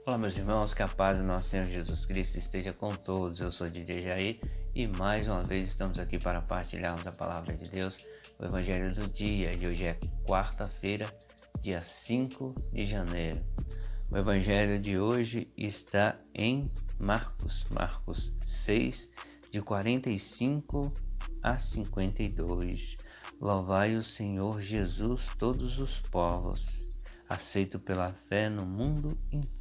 Olá, meus irmãos, que a paz do nosso Senhor Jesus Cristo esteja com todos. Eu sou DJ Jair e mais uma vez estamos aqui para partilharmos a palavra de Deus, o Evangelho do dia. E hoje é quarta-feira, dia 5 de janeiro. O Evangelho de hoje está em Marcos 6, de 45 a 52. Louvai o Senhor Jesus todos os povos, aceito pela fé no mundo inteiro.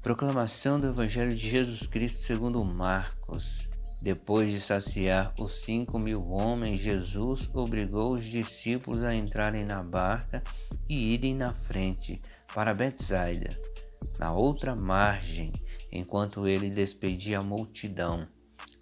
Proclamação do Evangelho de Jesus Cristo segundo Marcos. Depois de saciar os 5.000 homens, Jesus obrigou os discípulos a entrarem na barca e irem na frente para Betsaida, na outra margem, enquanto ele despedia a multidão.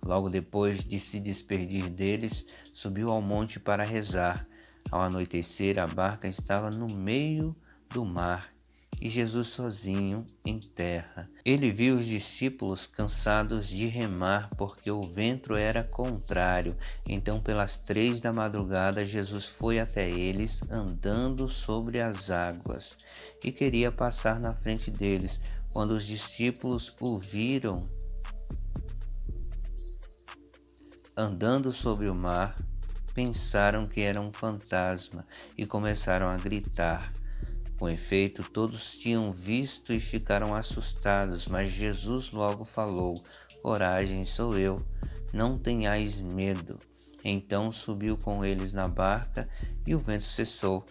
Logo depois de se despedir deles, subiu ao monte para rezar. Ao anoitecer, a barca estava no meio do mar e Jesus sozinho em terra. Ele viu os discípulos cansados de remar porque o vento era contrário. Então, pelas 3 da madrugada, Jesus foi até eles andando sobre as águas e queria passar na frente deles. Quando os discípulos o viram andando sobre o mar, pensaram que era um fantasma e começaram a gritar. Com efeito, todos tinham visto e ficaram assustados, mas Jesus logo falou: coragem, sou eu, não tenhais medo. Então subiu com eles na barca e o vento cessou.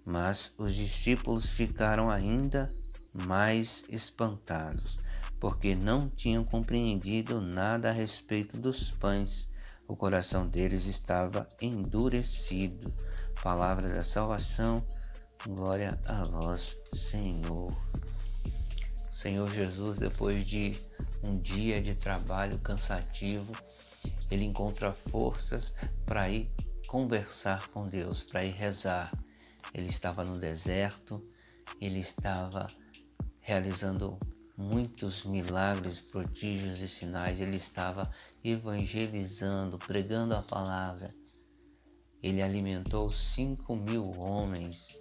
Mas os discípulos ficaram ainda mais espantados, porque não tinham compreendido nada a respeito dos pães. O coração deles estava endurecido. Palavra da salvação, glória a vós, Senhor. Senhor Jesus, depois de um dia de trabalho cansativo, ele encontra forças para ir conversar com Deus, para ir rezar. Ele estava no deserto, ele estava realizando muitos milagres, prodígios e sinais. Ele estava evangelizando, pregando a palavra. Ele alimentou 5.000 homens.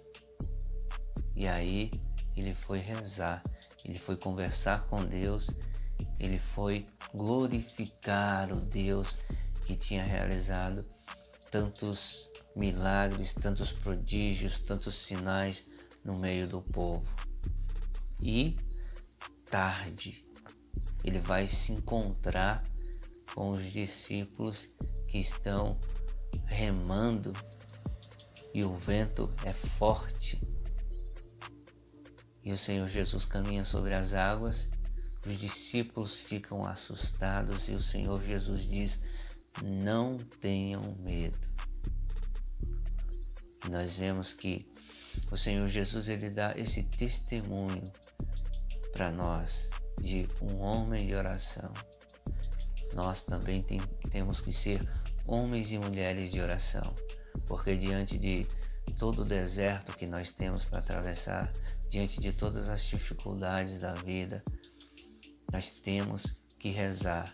E aí ele foi rezar, ele foi conversar com Deus, ele foi glorificar o Deus que tinha realizado tantos milagres, tantos prodígios, tantos sinais no meio do povo. E tarde, ele vai se encontrar com os discípulos que estão remando e o vento é forte. E o Senhor Jesus caminha sobre as águas, os discípulos ficam assustados e o Senhor Jesus diz: não tenham medo. E nós vemos que o Senhor Jesus, ele dá esse testemunho para nós de um homem de oração. Nós também temos que ser homens e mulheres de oração, porque diante de todo o deserto que nós temos para atravessar, diante de todas as dificuldades da vida, nós temos que rezar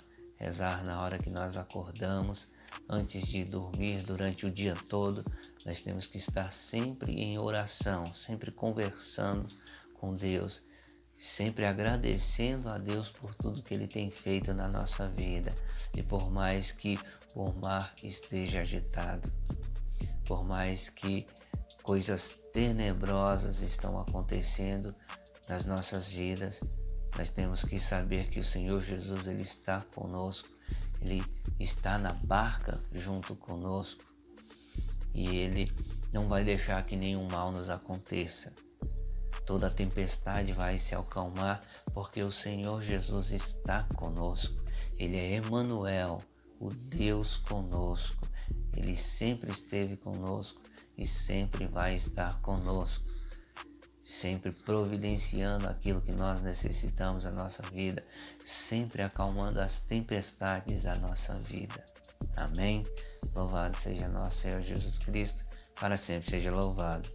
na hora que nós acordamos, antes de dormir, durante o dia todo. Nós temos que estar sempre em oração, sempre conversando com Deus, sempre agradecendo a Deus por tudo que Ele tem feito na nossa vida. E por mais que o mar esteja agitado, por mais que coisas tenebrosas estão acontecendo nas nossas vidas, nós temos que saber que o Senhor Jesus, ele está conosco, ele está na barca junto conosco e ele não vai deixar que nenhum mal nos aconteça. Toda tempestade vai se acalmar porque o Senhor Jesus está conosco. Ele é Emanuel, o Deus conosco. Ele sempre esteve conosco e sempre vai estar conosco, sempre providenciando aquilo que nós necessitamos na nossa vida, sempre acalmando as tempestades da nossa vida. Amém? Louvado seja nosso Senhor Jesus Cristo, para sempre seja louvado.